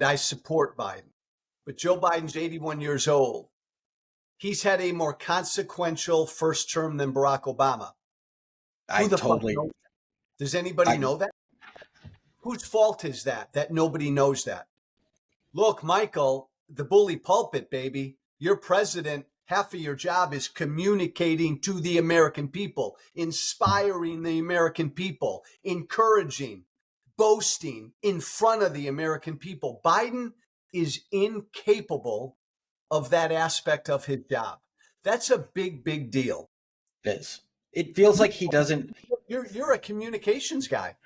I support Biden. But Joe Biden's 81 years old. He's had a more consequential first term than Barack Obama. Who the fuck knows that? Does anybody know that? Whose fault is that nobody knows that? Look, Michael, the bully pulpit, baby. You're president. Half of your job is communicating to the American people, inspiring the American people, encouraging, boasting in front of the American people. Biden is incapable of that aspect of his job. That's a big, big deal. It is. It feels like he doesn't. You're a communications guy.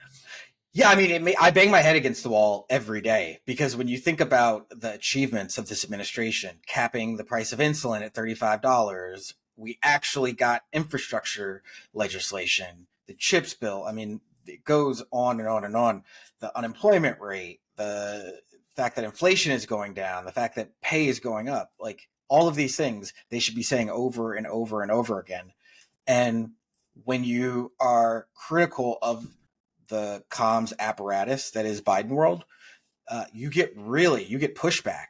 Yeah, I mean, I bang my head against the wall every day because when you think about the achievements of this administration, capping the price of insulin at $35, we actually got infrastructure legislation, the CHIPS bill. I mean, it goes on and on and on. The unemployment rate, the fact that inflation is going down, the fact that pay is going up, like all of these things they should be saying over and over and over again. And when you are critical of the comms apparatus that is Biden world, you get pushback.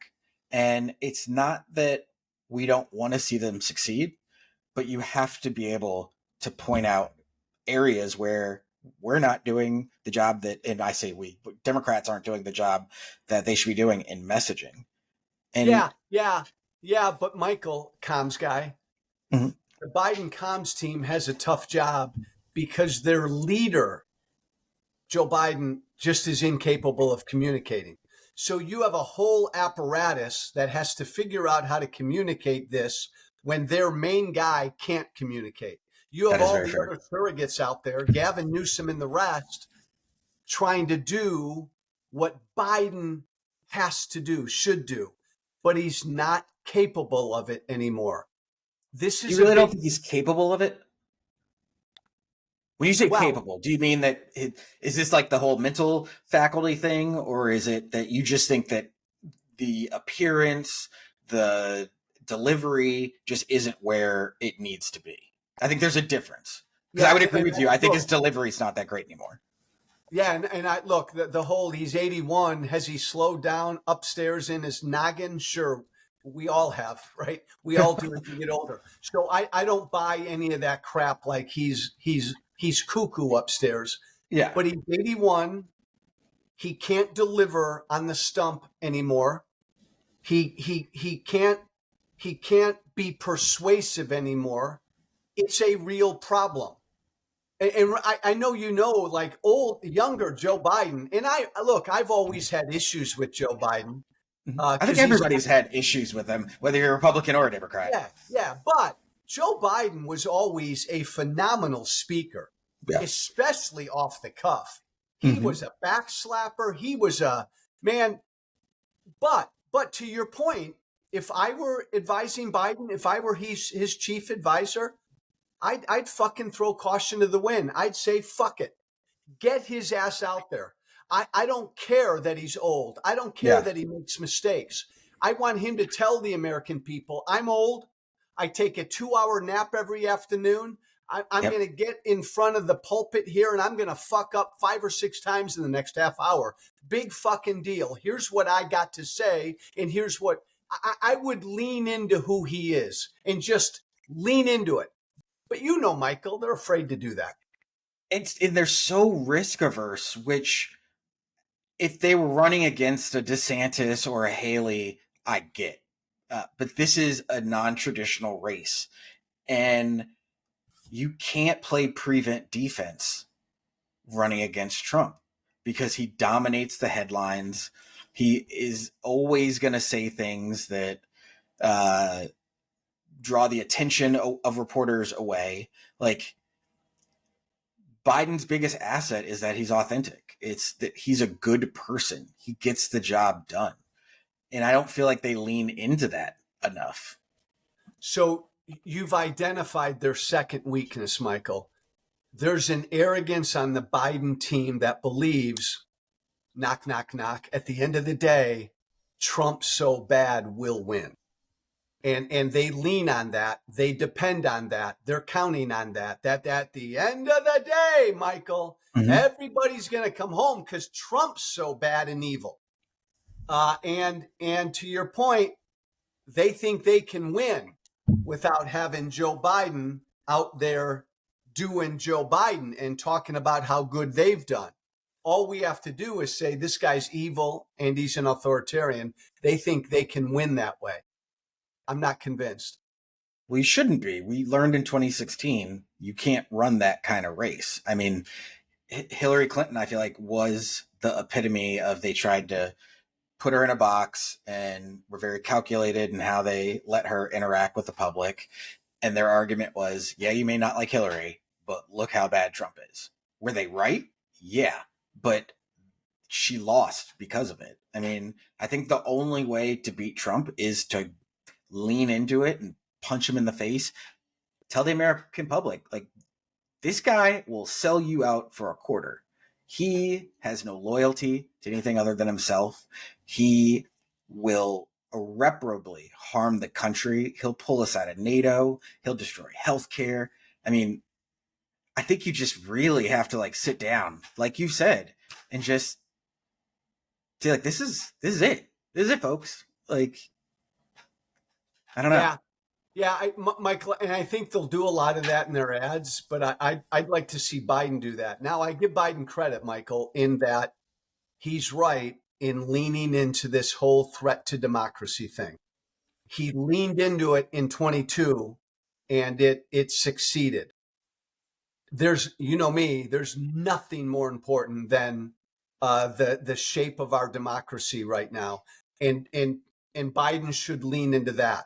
And it's not that we don't want to see them succeed, but you have to be able to point out areas where we're not doing the job that, and I say we, Democrats aren't doing the job that they should be doing in messaging. And yeah. But Michael, comms guy, the Biden comms team has a tough job because their leader, Joe Biden, just is incapable of communicating. So you have a whole apparatus that has to figure out how to communicate this when their main guy can't communicate. You have all the other surrogates out there, Gavin Newsom and the rest, trying to do what Biden has to do, should do, but he's not capable of it anymore. This is you really don't think he's capable of it? When you say capable, do you mean that is this like the whole mental faculty thing, or is it that you just think that the appearance, the delivery just isn't where it needs to be? I think there's a difference. Because I would agree with you. I think his delivery is not that great anymore. Yeah, and I look, the whole he's 81, has he slowed down upstairs in his noggin? Sure, we all have, right? We all do as we get older. So I don't buy any of that crap like he's cuckoo upstairs. Yeah. But he's 81. He can't deliver on the stump anymore. He can't be persuasive anymore. It's a real problem. And I know, like younger Joe Biden. And I've always had issues with Joe Biden. I think everybody's had issues with him, whether you're a Republican or a Democrat. Yeah. But Joe Biden was always a phenomenal speaker, especially off the cuff. He was a backslapper. He was a man. But to your point, if I were advising Biden, if I were his chief advisor, I'd fucking throw caution to the wind. I'd say, fuck it. Get his ass out there. I don't care that he's old. I don't care that he makes mistakes. I want him to tell the American people, I'm old. I take a 2-hour nap every afternoon. I'm going to get in front of the pulpit here and I'm going to fuck up 5 or 6 times in the next half hour. Big fucking deal. Here's what I got to say. And here's what I would lean into who he is and just lean into it. But Michael, they're afraid to do that. And they're so risk averse, which if they were running against a DeSantis or a Haley, I get. But this is a non-traditional race. And you can't play prevent defense running against Trump because he dominates the headlines. He is always going to say things that draw the attention of reporters away. Like, Biden's biggest asset is that he's authentic. It's that he's a good person. He gets the job done. And I don't feel like they lean into that enough. So you've identified their second weakness, Michael. There's an arrogance on the Biden team that believes, knock, knock, knock, at the end of the day, Trump so bad will win. And they lean on that. They depend on that. They're counting on that at the end of the day, Michael, everybody's going to come home because Trump's so bad and evil. And to your point, they think they can win without having Joe Biden out there doing Joe Biden and talking about how good they've done. All we have to do is say this guy's evil and he's an authoritarian. They think they can win that way. I'm not convinced. We shouldn't be. We learned in 2016 you can't run that kind of race. I mean, Hillary Clinton, I feel like, was the epitome of they tried to put her in a box and were very calculated in how they let her interact with the public. And their argument was, yeah, you may not like Hillary, but look how bad Trump is. Were they right? Yeah. But she lost because of it. I mean, I think the only way to beat Trump is to lean into it and punch him in the face. Tell the American public, like, this guy will sell you out for a quarter. He has no loyalty to anything other than himself. He will irreparably harm the country. He'll pull us out of NATO. He'll destroy healthcare. I mean, I think you just really have to like sit down, like you said, and just say like, this is it. This is it, folks. Like, I don't know. Yeah, Michael, and I think they'll do a lot of that in their ads, but I'd like to see Biden do that. Now, I give Biden credit, Michael, in that he's right in leaning into this whole threat to democracy thing. He leaned into it in 22, and it succeeded. There's, you know me, there's nothing more important than the shape of our democracy right now, and Biden should lean into that.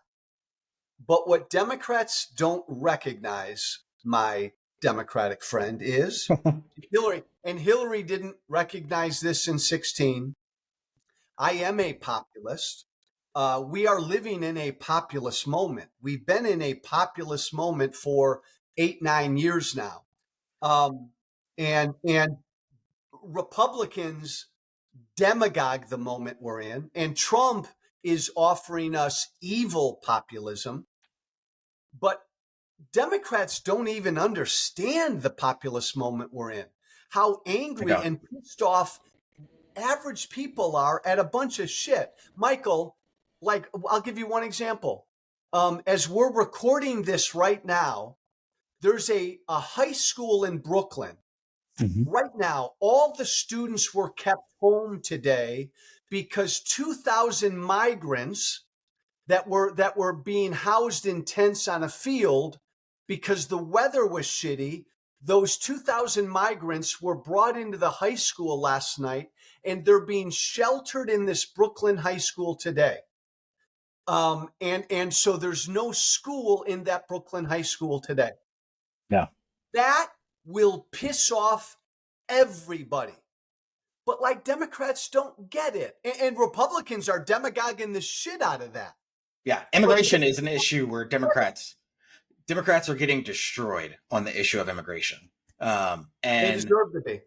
But what Democrats don't recognize, my Democratic friend, is Hillary. And Hillary didn't recognize this in 16. I am a populist. We are living in a populist moment. We've been in a populist moment for 8-9 years now. And Republicans demagogue the moment we're in. And Trump is offering us evil populism. But Democrats don't even understand the populist moment we're in, how angry and pissed off average people are at a bunch of shit. Michael, like, I'll give you one example. As we're recording this right now, there's a high school in Brooklyn. Mm-hmm. Right now, all the students were kept home today because 2,000 migrants that were being housed in tents on a field because the weather was shitty. Those 2,000 migrants were brought into the high school last night, and they're being sheltered in this Brooklyn high school today. And so there's no school in that Brooklyn high school today. Yeah. That will piss off everybody. But like, Democrats don't get it. And Republicans are demagoguing the shit out of that. Yeah, immigration is an issue where Democrats are getting destroyed on the issue of immigration. And they deserve to be.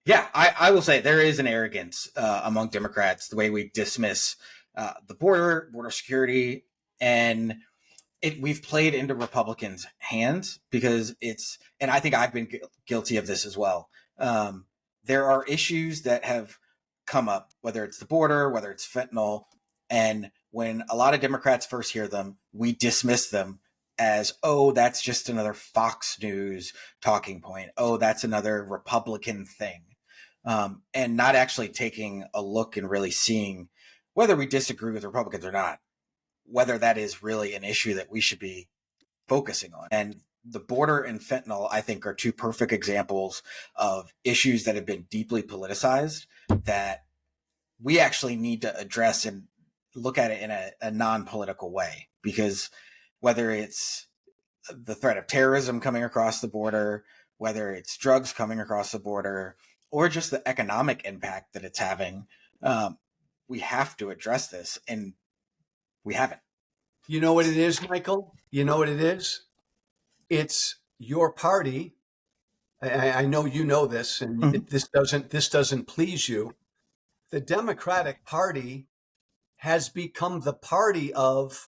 Yeah, I will say there is an arrogance among Democrats, the way we dismiss the border security, and we've played into Republicans' hands because and I think I've been guilty of this as well. There are issues that have come up, whether it's the border, whether it's fentanyl, and when a lot of Democrats first hear them, we dismiss them as, oh, that's just another Fox News talking point. Oh, that's another Republican thing. And not actually taking a look and really seeing whether we disagree with Republicans or not, whether that is really an issue that we should be focusing on. And the border and fentanyl, I think, are two perfect examples of issues that have been deeply politicized that we actually need to address and look at it in a non-political way. Because whether it's the threat of terrorism coming across the border, whether it's drugs coming across the border, or just the economic impact that it's having, we have to address this, and we haven't. You know what it is, Michael? You know what it is? It's your party. I know you know this, and mm-hmm. This doesn't please you. The Democratic Party has become the party of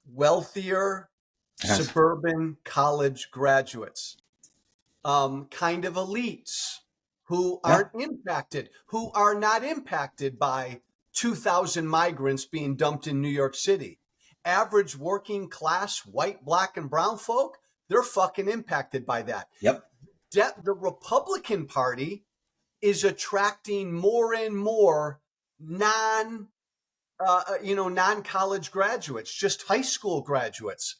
wealthier suburban college graduates, kind of elites who aren't impacted, who are not impacted by 2,000 migrants being dumped in New York City. Average working class white, black, and brown folk, they're fucking impacted by that. Yep. The Republican Party is attracting more and more non-college graduates, just high school graduates.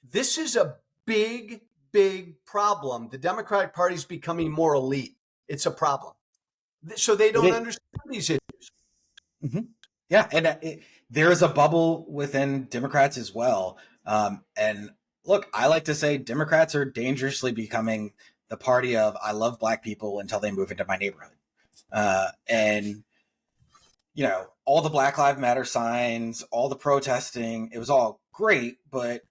This is a big, big problem. The Democratic Party is becoming more elite. It's a problem. So they don't understand these issues. Mm-hmm. Yeah, and there is a bubble within Democrats as well. And look, I like to say Democrats are dangerously becoming the party of I love black people until they move into my neighborhood. And, you know, all the Black Lives Matter signs, all the protesting, it was all great. But,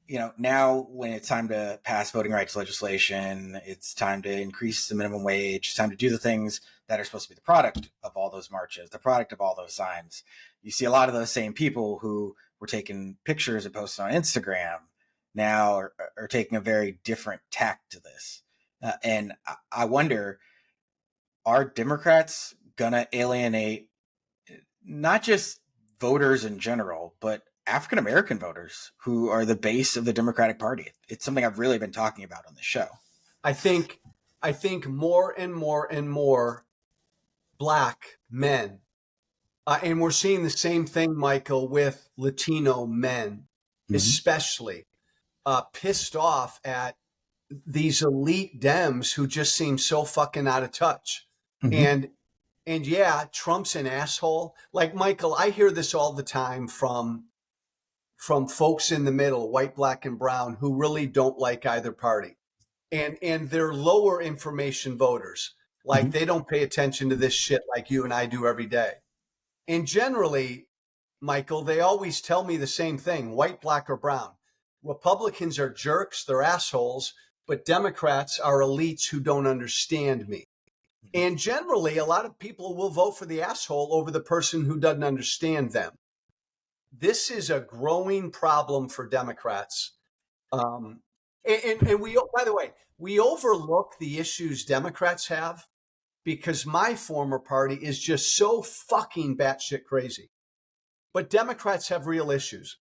you know, now when it's time to pass voting rights legislation, it's time to increase the minimum wage, it's time to do the things that are supposed to be the product of all those marches, the product of all those signs. You see a lot of those same people who were taking pictures and posting on Instagram now are taking a very different tack to this. And I wonder, are Democrats gonna alienate not just voters in general, but African American voters who are the base of the Democratic Party? It's something I've really been talking about on the show. I think more and more and more black men, and we're seeing the same thing, Michael, with Latino men, especially pissed off at these elite Dems who just seem so fucking out of touch. And yeah, Trump's an asshole. Like, Michael, I hear this all the time from folks in the middle, white, black, and brown, who really don't like either party. And they're lower information voters. Like, they don't pay attention to this shit like you and I do every day. And generally, Michael, they always tell me the same thing, white, black, or brown. Republicans are jerks, they're assholes, but Democrats are elites who don't understand me. And generally, a lot of people will vote for the asshole over the person who doesn't understand them. This is a growing problem for Democrats. And we, by the way, we overlook the issues Democrats have because my former party is just so fucking batshit crazy. But Democrats have real issues.